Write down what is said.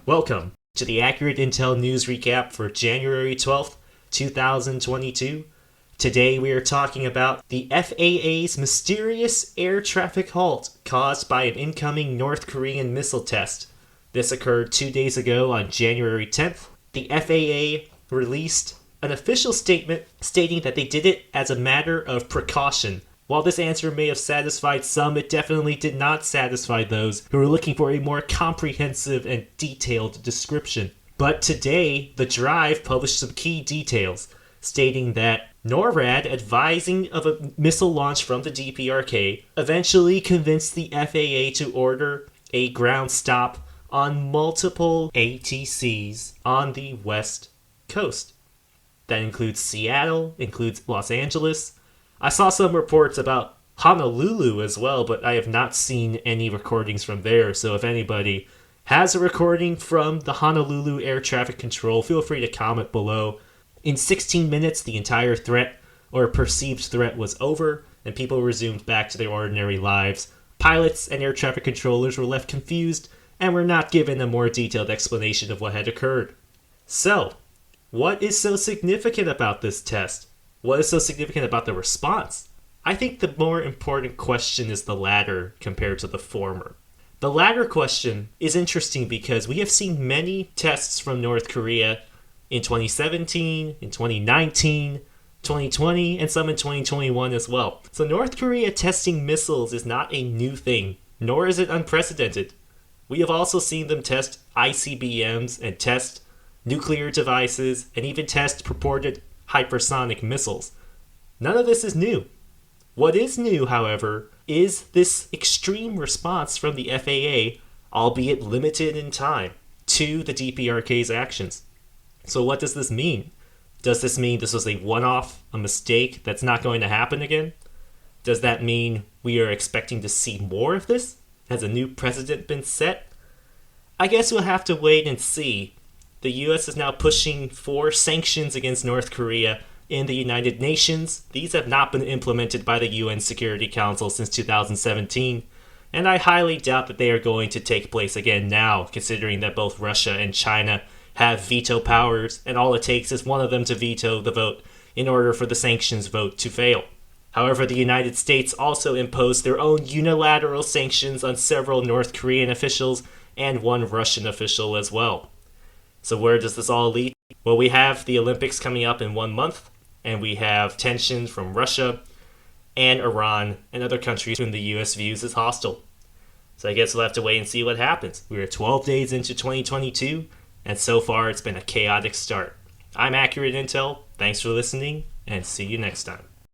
Welcome to the Accurate Intel News Recap for January 12th, 2022. Today we are talking about the FAA's mysterious air traffic halt caused by an incoming North Korean missile test. This occurred 2 days ago on January 10th. The FAA released an official statement stating that they did it as a matter of precaution. While this answer may have satisfied some, it definitely did not satisfy those who were looking for a more comprehensive and detailed description. But today, The Drive published some key details, stating that NORAD, advising of a missile launch from the DPRK, eventually convinced the FAA to order a ground stop on multiple ATCs on the West Coast. That includes Seattle, includes Los Angeles. I saw some reports about Honolulu as well, but I have not seen any recordings from there. So if anybody has a recording from the Honolulu air traffic control, feel free to comment below. In 16 minutes, the entire threat or perceived threat was over, and people resumed back to their ordinary lives. Pilots and air traffic controllers were left confused and were not given a more detailed explanation of what had occurred. So, what is so significant about this test? What is so significant about the response? I think the more important question is the latter compared to the former. The latter question is interesting because we have seen many tests from North Korea in 2017, in 2019, 2020, and some in 2021 as well. So North Korea testing missiles is not a new thing, nor is it unprecedented. We have also seen them test ICBMs and test nuclear devices and even test purported hypersonic missiles. None of this is new. What is new, however, is this extreme response from the FAA, albeit limited in time, to the DPRK's actions. So what does this mean? Does this mean this was a one-off, a mistake that's not going to happen again? Does that mean we are expecting to see more of this? Has a new precedent been set? I guess we'll have to wait and see. The US is now pushing for sanctions against North Korea in the United Nations. These have not been implemented by the UN Security Council since 2017, and I highly doubt that they are going to take place again now, considering that both Russia and China have veto powers, and all it takes is one of them to veto the vote in order for the sanctions vote to fail. However, the United States also imposed their own unilateral sanctions on several North Korean officials and one Russian official as well. So where does this all lead? Well, we have the Olympics coming up in 1 month, and we have tensions from Russia and Iran and other countries whom the US views as hostile. So I guess we'll have to wait and see what happens. We are 12 days into 2022, and so far it's been a chaotic start. I'm Accurate Intel, thanks for listening, and see you next time.